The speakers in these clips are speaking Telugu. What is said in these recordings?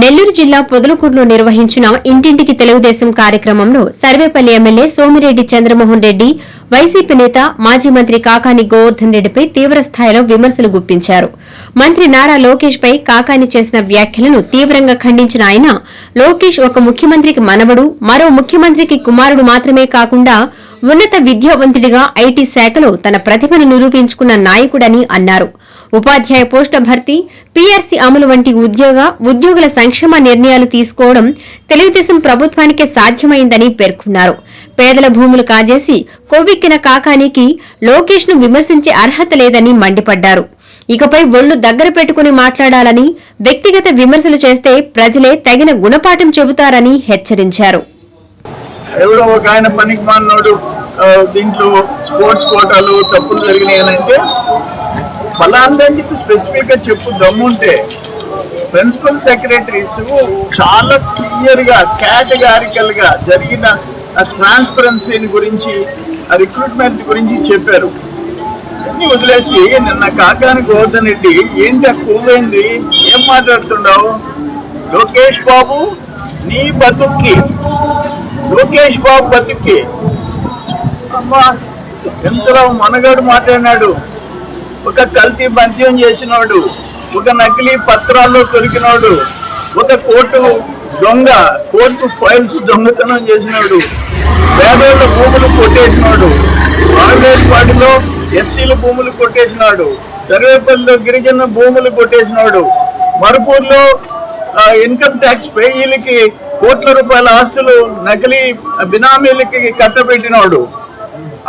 నెల్లూరు జిల్లా పొదలకూరులో నిర్వహించిన ఇంటింటికి తెలుగుదేశం కార్యక్రమంలో సర్వేపల్లి ఎమ్మెల్యే సోమిరెడ్డి చంద్రమోహన్ రెడ్డి వైసీపీ నేత మాజీ మంత్రి కాకాని గోవర్ధన్ రెడ్డిపై తీవ్రస్థాయిలో విమర్శలు గుప్పించారు. మంత్రి నారా లోకేష్ పై కాకాని చేసిన వ్యాఖ్యలను తీవ్రంగా ఖండించిన ఆయన, లోకేష్ ఒక ముఖ్యమంత్రికి మనవడు, మరో ముఖ్యమంత్రికి కుమారుడు మాత్రమే కాకుండా ఉన్నత విద్యావంతుడిగా ఐటీ శాఖలో తన ప్రతిభను నిరూపించుకున్న నాయకుడని అన్నారు. ఉపాధ్యాయ పోస్టుల భర్తీ, పీఆర్సీ అమలు వంటి ఉద్యోగుల సంక్షేమ నిర్ణయాలు తీసుకోవడం తెలుగుదేశం ప్రభుత్వానికే సాధ్యమైందని పేర్కొన్నారు. పేదల భూములు కాజేసి కొవ్వెక్కిన కాకానికి లోకేష్ ను విమర్శించే అర్హత లేదని మండిపడ్డారు. ఇకపై ఒళ్లు దగ్గర పెట్టుకుని మాట్లాడాలని, వ్యక్తిగత విమర్శలు చేస్తే ప్రజలే తగిన గుణపాఠం చెబుతారని హెచ్చరించారు. ఎవరో ఒక ఆయన పనికి మానోడు దీంట్లో స్పోర్ట్స్ కోటాలు తప్పులు జరిగినాయనంటే ఫలాందని చెప్పి స్పెసిఫిక్ గా చెప్పు దమ్ముంటే ప్రిన్సిపల్ సెక్రటరీస్ చాలా క్లియర్ గా కేటగారికల్ గా జరిగిన ట్రాన్స్పరెన్సీని గురించి, రిక్రూట్మెంట్ గురించి చెప్పారు. అన్ని వదిలేసి నిన్న కాకాని గోవర్ధన్ రెడ్డి ఏంటి కూవైంది, ఏం మాట్లాడుతున్నావు? లోకేష్ బాబు నీ బతుక్కి, లోకేష్ బాబు బతుక్కి అమ్మా ఎంతలో మనగాడు మాట్లాడినాడు. ఒక కల్తీ బంద్యం చేసినోడు, ఒక నకిలీ పత్రాల్లో దొరికినోడు, ఒక కోర్టు ఫైల్స్ దొంగతనం చేసినోడు, పేదోళ్ళ భూములు కొట్టేసినాడు, ఆంధ్రపాటిలో ఎస్సీల భూములు కొట్టేసినాడు, సర్వేపల్లిలో గిరిజన భూములు కొట్టేసినాడు, మరుపూర్లో ఇన్కమ్ ట్యాక్స్ పేయీలకి కోట్ల రూపాయల ఆస్తులు నకిలీ బినామీలకి కట్టబెట్టినాడు,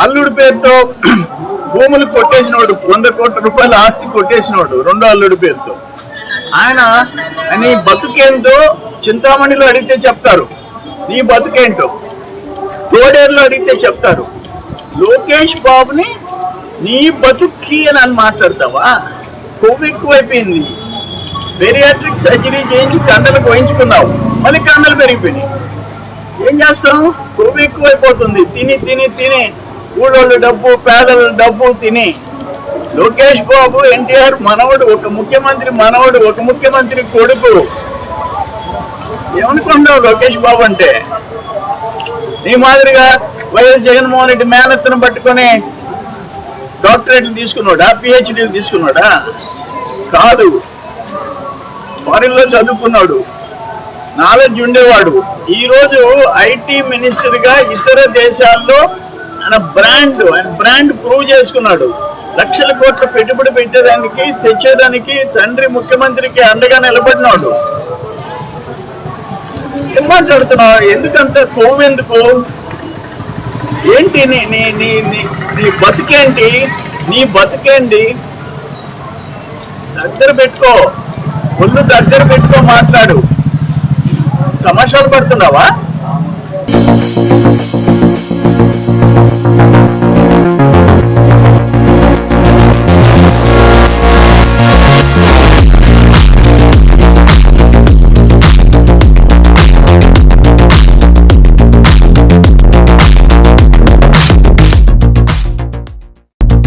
అల్లుడి పేరుతో భూములు కొట్టేసినోడు, 100 కోట్ల రూపాయల ఆస్తి కొట్టేసినోడు రెండో అల్లుడి పేరుతో. ఆయన నీ బతుకేంటో చింతామణిలో అడిగితే చెప్తారు, నీ బతుకేంటో తోడేరులో అడిగితే చెప్తారు. లోకేష్ బాబుని నీ బతుక్కి అని మాట్లాడతావా? కొవ్వు ఎక్కువైపోయింది. బెరియాట్రిక్ సర్జరీ చేయించి కండలు పోయించుకున్నావు, మళ్ళీ కండలు పెరిగిపోయినాయి. ఏం చేస్తాం? కొవ్వు ఎక్కువైపోతుంది. తిని ఊళ్ళోళ్ళ డబ్బు, పేదల డబ్బు తిని. లోకేష్ బాబు ఎన్టీఆర్ మనవడు, ఒక ముఖ్యమంత్రి మనవడు, ఒక ముఖ్యమంత్రి కొడుకు. ఏమనుకుంటావు లోకేష్ బాబు అంటే? నీ మాదిరిగా వైఎస్ జగన్మోహన్ రెడ్డి మేనత్తను పట్టుకొని డాక్టరేట్లు తీసుకున్నాడా, పిహెచ్డీలు తీసుకున్నాడా? కాదు, ఫారిన్ లో చదువుకున్నాడు, నాలెడ్జ్ ఉండేవాడు. ఈరోజు ఐటీ మినిస్టర్ గా ఇతర దేశాల్లో ఆయన బ్రాండ్ ప్రూవ్ చేసుకున్నాడు. లక్షల కోట్ల పెట్టుబడి పెట్టేదానికి, తెచ్చేదానికి తండ్రి ముఖ్యమంత్రికి అండగా నిలబడినాడు. ఏం మాట్లాడుతున్నావు? ఎందుకంత కోవెందుకు? ఏంటి నీ బతుకేంటి? నీ బతుకేంటి? దగ్గర పెట్టుకో, ఒళ్ళు దగ్గర పెట్టుకో మాట్లాడు. తమాషాలు పడుతున్నావా?